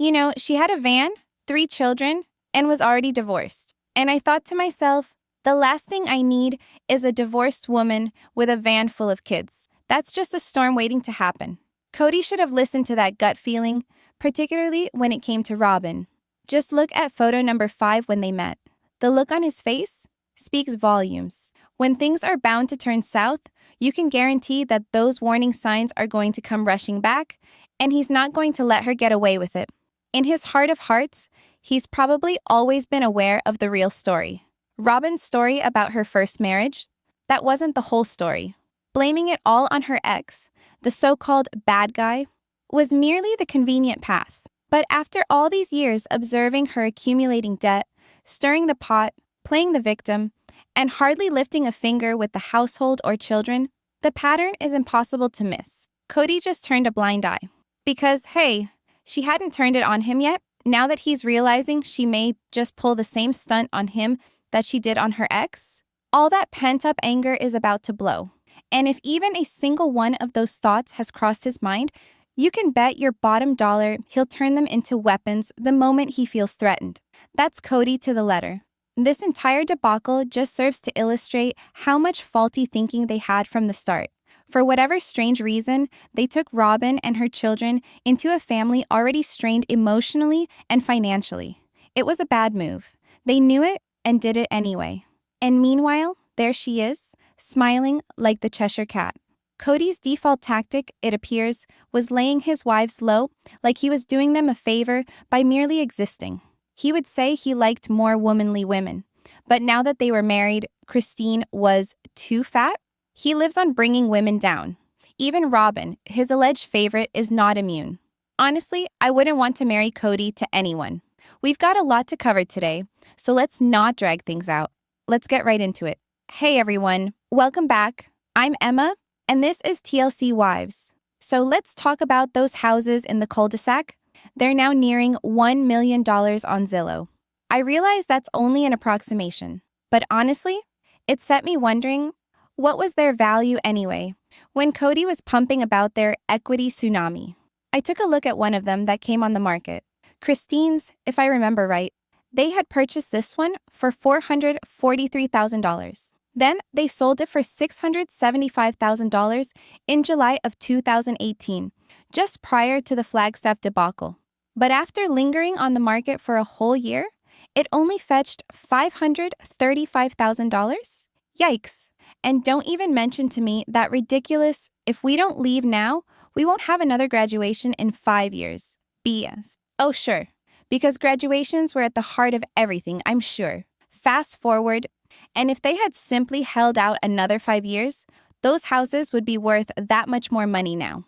She had a van, 3 children, and was already divorced. And I thought to myself, the last thing I need is a divorced woman with a van full of kids. That's just a storm waiting to happen. Cody should have listened to that gut feeling, particularly when it came to Robin. Just look at photo number 5 when they met. The look on his face speaks volumes. When things are bound to turn south, you can guarantee that those warning signs are going to come rushing back, and he's not going to let her get away with it. In his heart of hearts, he's probably always been aware of the real story. Robin's story about her first marriage, that wasn't the whole story. Blaming it all on her ex, the so-called bad guy, was merely the convenient path. But after all these years observing her accumulating debt, stirring the pot, playing the victim, and hardly lifting a finger with the household or children, the pattern is impossible to miss. Cody just turned a blind eye. Because, hey, she hadn't turned it on him yet. Now that he's realizing she may just pull the same stunt on him that she did on her ex, all that pent-up anger is about to blow. And if even a single one of those thoughts has crossed his mind, you can bet your bottom dollar he'll turn them into weapons the moment he feels threatened. That's Cody to the letter. This entire debacle just serves to illustrate how much faulty thinking they had from the start. For whatever strange reason, they took Robin and her children into a family already strained emotionally and financially. It was a bad move. They knew it and did it anyway. And meanwhile, there she is, smiling like the Cheshire Cat. Cody's default tactic, it appears, was laying his wives low, like he was doing them a favor by merely existing. He would say he liked more womanly women, but now that they were married, Christine was too fat. He lives on bringing women down. Even Robin, his alleged favorite, is not immune. Honestly, I wouldn't want to marry Cody to anyone. We've got a lot to cover today, so let's not drag things out. Let's get right into it. Hey everyone, welcome back. I'm Emma, and this is TLC Wives. So let's talk about those houses in the cul-de-sac. They're now nearing $1 million on Zillow. I realize that's only an approximation, but honestly, it set me wondering, what was their value anyway, when Cody was pumping about their equity tsunami? I took a look at one of them that came on the market. Christine's, if I remember right. They had purchased this one for $443,000. Then they sold it for $675,000 in July of 2018, just prior to the Flagstaff debacle. But after lingering on the market for a whole year, it only fetched $535,000? Yikes. And don't even mention to me that ridiculous, if we don't leave now, we won't have another graduation in 5 years. BS. Oh, sure. Because graduations were at the heart of everything, I'm sure. Fast forward, and if they had simply held out another 5 years, those houses would be worth that much more money now.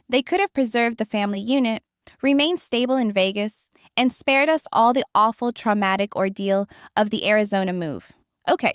They could have preserved the family unit, remained stable in Vegas, and spared us all the awful traumatic ordeal of the Arizona move. Okay,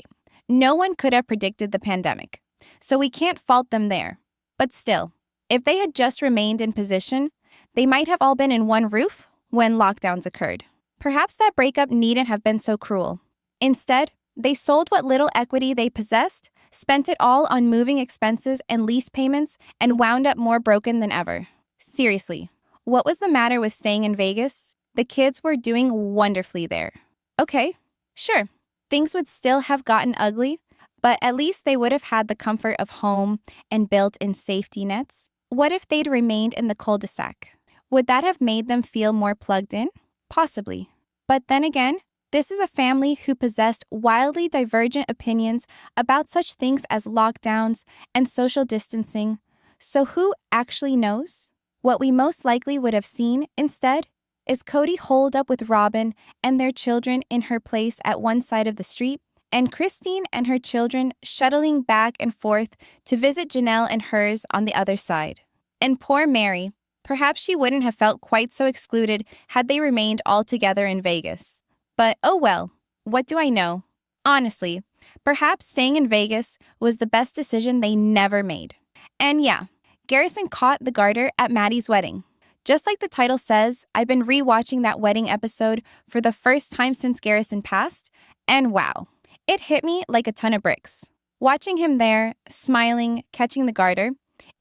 no one could have predicted the pandemic, so we can't fault them there. But still, if they had just remained in position, they might have all been in one roof when lockdowns occurred. Perhaps that breakup needn't have been so cruel. Instead, they sold what little equity they possessed, spent it all on moving expenses and lease payments, and wound up more broken than ever. Seriously, what was the matter with staying in Vegas? The kids were doing wonderfully there. Okay, sure, things would still have gotten ugly, but at least they would have had the comfort of home and built-in safety nets. What if they'd remained in the cul-de-sac? Would that have made them feel more plugged in? Possibly. But then again, this is a family who possessed wildly divergent opinions about such things as lockdowns and social distancing. So who actually knows? What we most likely would have seen instead is Cody holed up with Robin and their children in her place at one side of the street, and Christine and her children shuttling back and forth to visit Janelle and hers on the other side. And poor Mary, perhaps she wouldn't have felt quite so excluded had they remained all together in Vegas. But oh well, what do I know? Honestly, perhaps staying in Vegas was the best decision they never made. And yeah, Garrison caught the garter at Maddie's wedding. Just like the title says, I've been rewatching that wedding episode for the first time since Garrison passed, and wow, it hit me like a ton of bricks. Watching him there, smiling, catching the garter,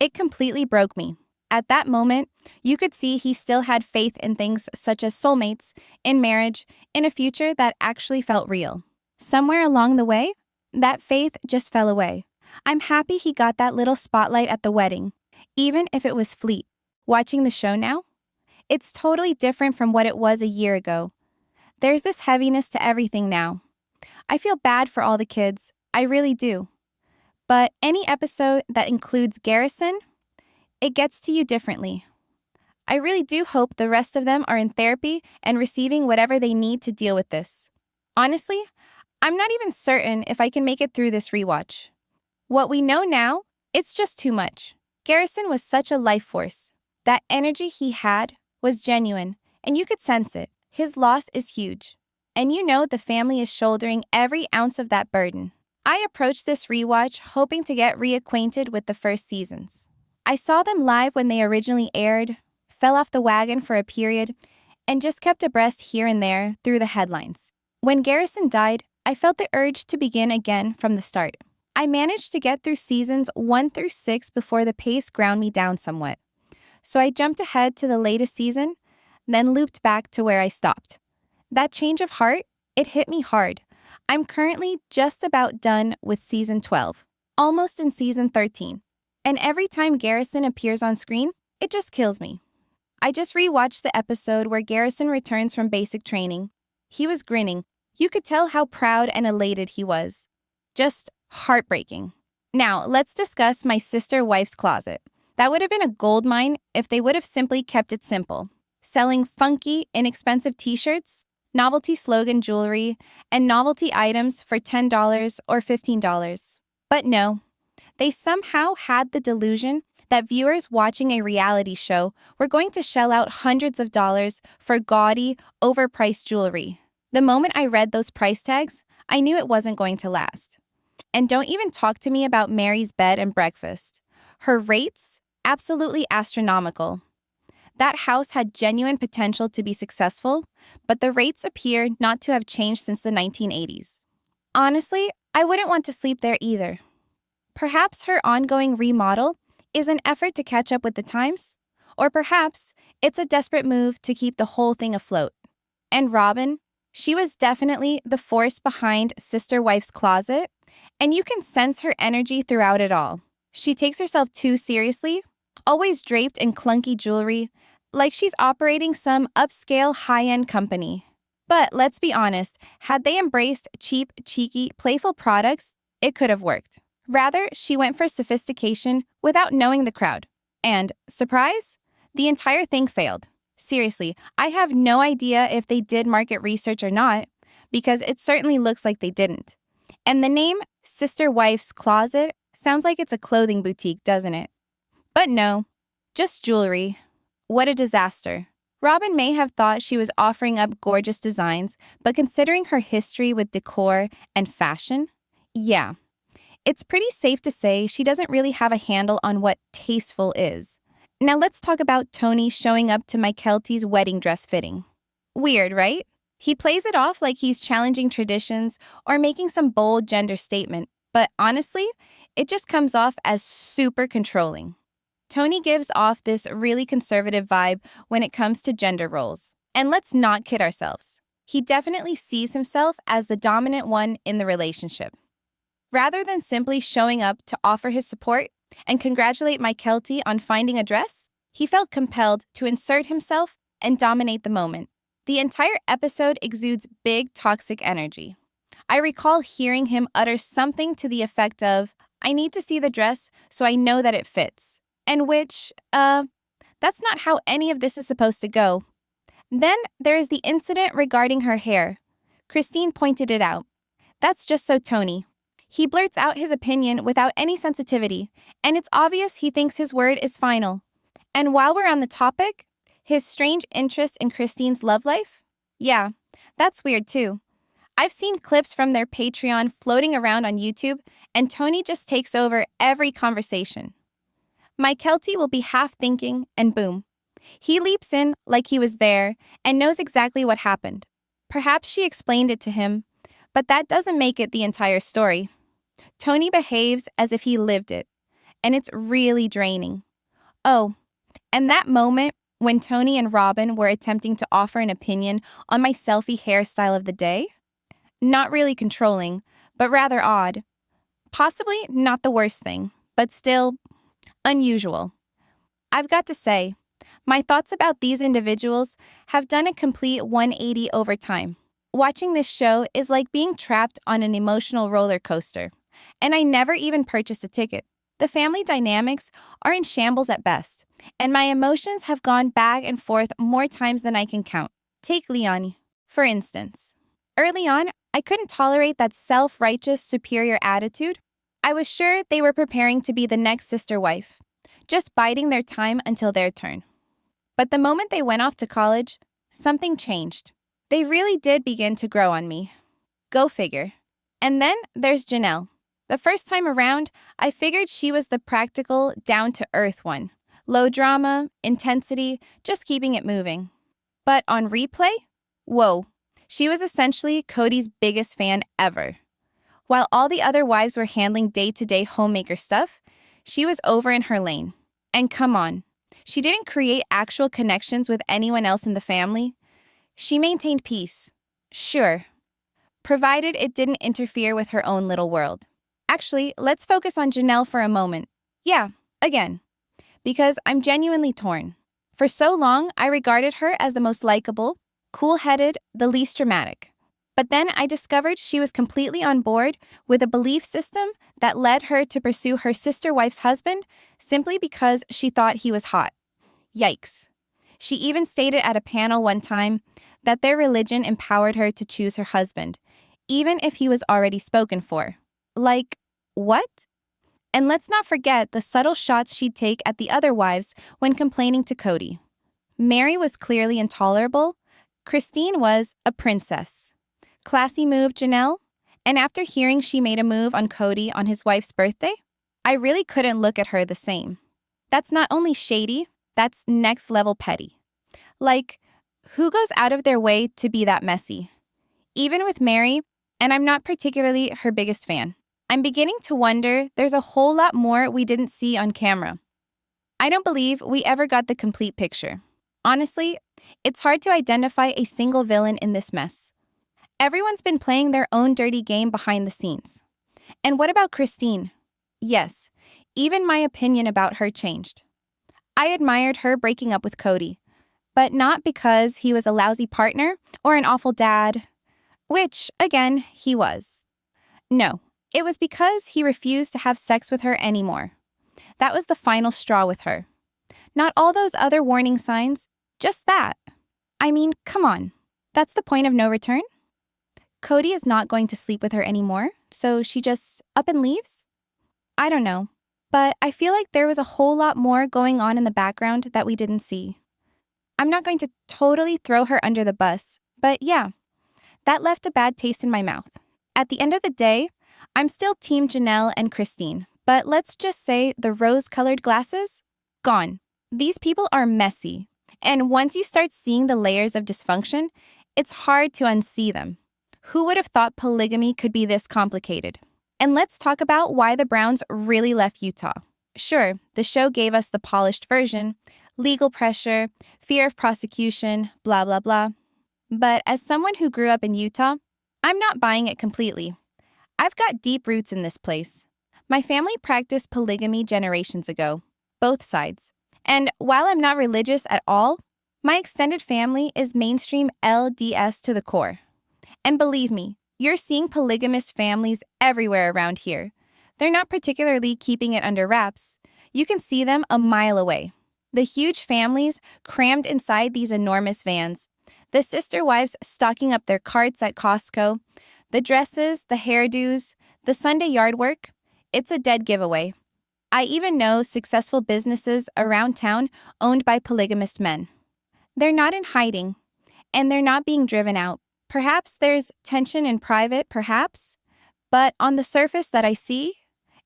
it completely broke me. At that moment, you could see he still had faith in things such as soulmates, in marriage, in a future that actually felt real. Somewhere along the way, that faith just fell away. I'm happy he got that little spotlight at the wedding, even if it was fleet. Watching the show now, it's totally different from what it was a year ago. There's this heaviness to everything now. I feel bad for all the kids, I really do. But any episode that includes Garrison, it gets to you differently. I really do hope the rest of them are in therapy and receiving whatever they need to deal with this. Honestly, I'm not even certain if I can make it through this rewatch. What we know now, it's just too much. Garrison was such a life force. That energy he had was genuine, and you could sense it. His loss is huge. And you know the family is shouldering every ounce of that burden. I approached this rewatch hoping to get reacquainted with the first seasons. I saw them live when they originally aired, fell off the wagon for a period, and just kept abreast here and there through the headlines. When Garrison died, I felt the urge to begin again from the start. I managed to get through seasons 1 through 6 before the pace ground me down somewhat. So I jumped ahead to the latest season, then looped back to where I stopped. That change of heart, it hit me hard. I'm currently just about done with season 12, almost in season 13. And every time Garrison appears on screen, it just kills me. I just rewatched the episode where Garrison returns from basic training. He was grinning. You could tell how proud and elated he was. Just heartbreaking. Now, let's discuss my sister wife's closet. That would have been a gold mine if they would have simply kept it simple. Selling funky, inexpensive t-shirts, novelty slogan jewelry, and novelty items for $10 or $15. But no, they somehow had the delusion that viewers watching a reality show were going to shell out hundreds of dollars for gaudy, overpriced jewelry. The moment I read those price tags, I knew it wasn't going to last. And don't even talk to me about Mary's bed and breakfast. Her rates? Absolutely astronomical. That house had genuine potential to be successful, but the rates appear not to have changed since the 1980s. Honestly, I wouldn't want to sleep there either. Perhaps her ongoing remodel is an effort to catch up with the times, or perhaps it's a desperate move to keep the whole thing afloat. And Robin, she was definitely the force behind Sister Wife's closet, and you can sense her energy throughout it all. She takes herself too seriously, always draped in clunky jewelry, like she's operating some upscale high-end company. But let's be honest, had they embraced cheap, cheeky, playful products, it could have worked. Rather, she went for sophistication without knowing the crowd. And, surprise, the entire thing failed. Seriously, I have no idea if they did market research or not, because it certainly looks like they didn't. And the name Sister Wife's Closet sounds like it's a clothing boutique, doesn't it? But no, just jewelry. What a disaster. Robin may have thought she was offering up gorgeous designs, but considering her history with decor and fashion, yeah. It's pretty safe to say she doesn't really have a handle on what tasteful is. Now let's talk about Tony showing up to Mykelti's wedding dress fitting. Weird, right? He plays it off like he's challenging traditions or making some bold gender statement, but honestly, it just comes off as super controlling. Tony gives off this really conservative vibe when it comes to gender roles. And let's not kid ourselves. He definitely sees himself as the dominant one in the relationship. Rather than simply showing up to offer his support and congratulate Mykelti on finding a dress, he felt compelled to insert himself and dominate the moment. The entire episode exudes big toxic energy. I recall hearing him utter something to the effect of, "I need to see the dress so I know that it fits." And which, that's not how any of this is supposed to go. Then there is the incident regarding her hair. Christine pointed it out. That's just so Tony. He blurts out his opinion without any sensitivity, and it's obvious he thinks his word is final. And while we're on the topic, his strange interest in Christine's love life? Yeah, that's weird too. I've seen clips from their Patreon floating around on YouTube, and Tony just takes over every conversation. Mykelti will be half thinking, and boom. He leaps in like he was there and knows exactly what happened. Perhaps she explained it to him, but that doesn't make it the entire story. Tony behaves as if he lived it, and it's really draining. Oh, And that moment when Tony and Robin were attempting to offer an opinion on my selfie hairstyle of the day? Not really controlling, but rather odd. Possibly not the worst thing, but still unusual. I've got to say, my thoughts about these individuals have done a complete 180 over time. Watching this show is like being trapped on an emotional roller coaster, and I never even purchased a ticket. The family dynamics are in shambles at best, and my emotions have gone back and forth more times than I can count. Take Leon, for instance. Early on, I couldn't tolerate that self-righteous, superior attitude. I was sure they were preparing to be the next sister wife, just biding their time until their turn. But the moment they went off to college, something changed. They really did begin to grow on me. Go figure. And then there's Janelle. The first time around, I figured she was the practical, down-to-earth one. Low drama, intensity, just keeping it moving. But on replay? Whoa. She was essentially Cody's biggest fan ever. While all the other wives were handling day-to-day homemaker stuff, she was over in her lane. And come on, she didn't create actual connections with anyone else in the family. She maintained peace. Sure. Provided it didn't interfere with her own little world. Actually, let's focus on Janelle for a moment. Yeah, again. Because I'm genuinely torn. For so long, I regarded her as the most likable, cool-headed, the least dramatic. But then I discovered she was completely on board with a belief system that led her to pursue her sister wife's husband simply because she thought he was hot. Yikes. She even stated at a panel one time that their religion empowered her to choose her husband, even if he was already spoken for. Like, what? And let's not forget the subtle shots she'd take at the other wives when complaining to Cody. Mary was clearly intolerable. Christine was a princess. Classy move, Janelle. And after hearing she made a move on Cody on his wife's birthday, I really couldn't look at her the same. That's not only shady, that's next level petty. Like, who goes out of their way to be that messy? Even with Mary, and I'm not particularly her biggest fan, I'm beginning to wonder there's a whole lot more we didn't see on camera. I don't believe we ever got the complete picture. Honestly, it's hard to identify a single villain in this mess. Everyone's been playing their own dirty game behind the scenes. And what about Christine? Yes, even my opinion about her changed. I admired her breaking up with Cody, but not because he was a lousy partner or an awful dad, which, again, he was. No, it was because he refused to have sex with her anymore. That was the final straw with her. Not all those other warning signs, just that. I mean, come on. That's the point of no return? Cody is not going to sleep with her anymore, so she just up and leaves? I don't know, but I feel like there was a whole lot more going on in the background that we didn't see. I'm not going to totally throw her under the bus, but yeah, that left a bad taste in my mouth. At the end of the day, I'm still Team Janelle and Christine, but let's just say the rose-colored glasses? Gone. These people are messy, and once you start seeing the layers of dysfunction, it's hard to unsee them. Who would have thought polygamy could be this complicated? And let's talk about why the Browns really left Utah. Sure, the show gave us the polished version, legal pressure, fear of prosecution, blah, blah, blah. But as someone who grew up in Utah, I'm not buying it completely. I've got deep roots in this place. My family practiced polygamy generations ago, both sides. And while I'm not religious at all, my extended family is mainstream LDS to the core. And believe me, you're seeing polygamous families everywhere around here. They're not particularly keeping it under wraps. You can see them a mile away. The huge families crammed inside these enormous vans. The sister wives stocking up their carts at Costco. The dresses, the hairdos, the Sunday yard work. It's a dead giveaway. I even know successful businesses around town owned by polygamist men. They're not in hiding, and they're not being driven out. Perhaps there's tension in private, perhaps, but on the surface that I see,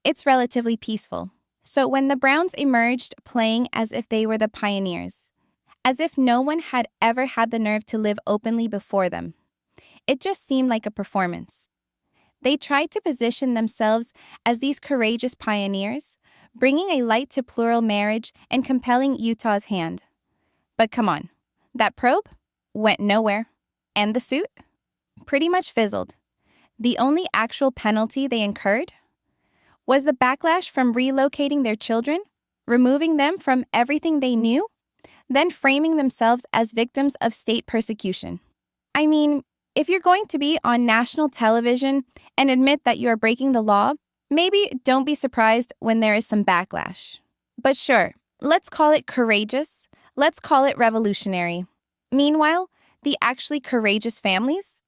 it's relatively peaceful. So when the Browns emerged playing as if they were the pioneers, as if no one had ever had the nerve to live openly before them, it just seemed like a performance. They tried to position themselves as these courageous pioneers, bringing a light to plural marriage and compelling Utah's hand. But come on, that probe went nowhere. And the suit? Pretty much fizzled. The only actual penalty they incurred was the backlash from relocating their children, removing them from everything they knew, then framing themselves as victims of state persecution. I mean, if you're going to be on national television and admit that you are breaking the law, maybe don't be surprised when there is some backlash. But sure, let's call it courageous. Let's call it revolutionary. Meanwhile, the actually courageous families?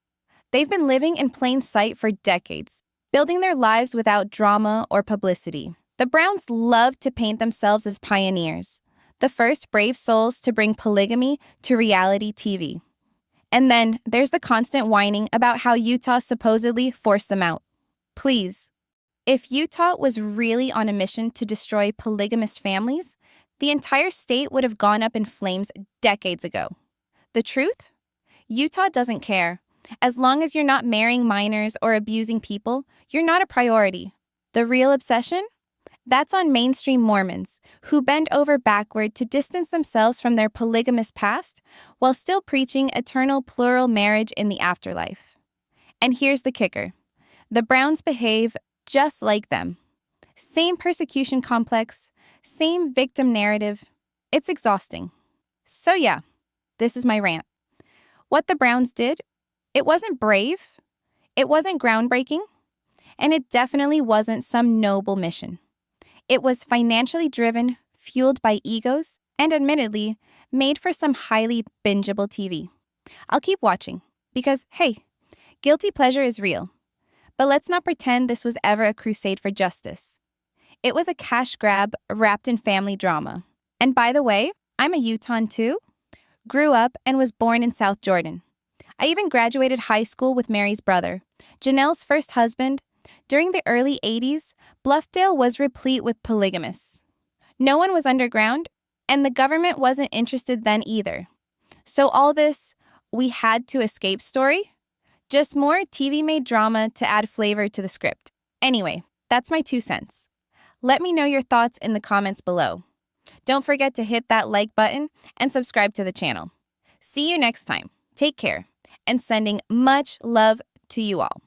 They've been living in plain sight for decades, building their lives without drama or publicity. The Browns love to paint themselves as pioneers, the first brave souls to bring polygamy to reality TV. And then there's the constant whining about how Utah supposedly forced them out. Please, if Utah was really on a mission to destroy polygamist families, the entire state would have gone up in flames decades ago. The truth? Utah doesn't care. As long as you're not marrying minors or abusing people, you're not a priority. The real obsession? That's on mainstream Mormons, who bend over backward to distance themselves from their polygamous past while still preaching eternal plural marriage in the afterlife. And here's the kicker. The Browns behave just like them. Same persecution complex, same victim narrative. It's exhausting. So yeah, this is my rant. What the Browns did, it wasn't brave, it wasn't groundbreaking, and it definitely wasn't some noble mission. It was financially driven, fueled by egos, and admittedly, made for some highly bingeable TV. I'll keep watching, because, hey, guilty pleasure is real. But let's not pretend this was ever a crusade for justice. It was a cash grab wrapped in family drama. And by the way, I'm a Utahn too. Grew up and was born in South Jordan. I even graduated high school with Mary's brother, Janelle's first husband. During the early 80s, Bluffdale was replete with polygamists. No one was underground, and the government wasn't interested then either. So all this, we had to escape story? Just more TV-made drama to add flavor to the script. Anyway, that's my 2 cents. Let me know your thoughts in the comments below. Don't forget to hit that like button and subscribe to the channel. See you next time. Take care, and sending much love to you all.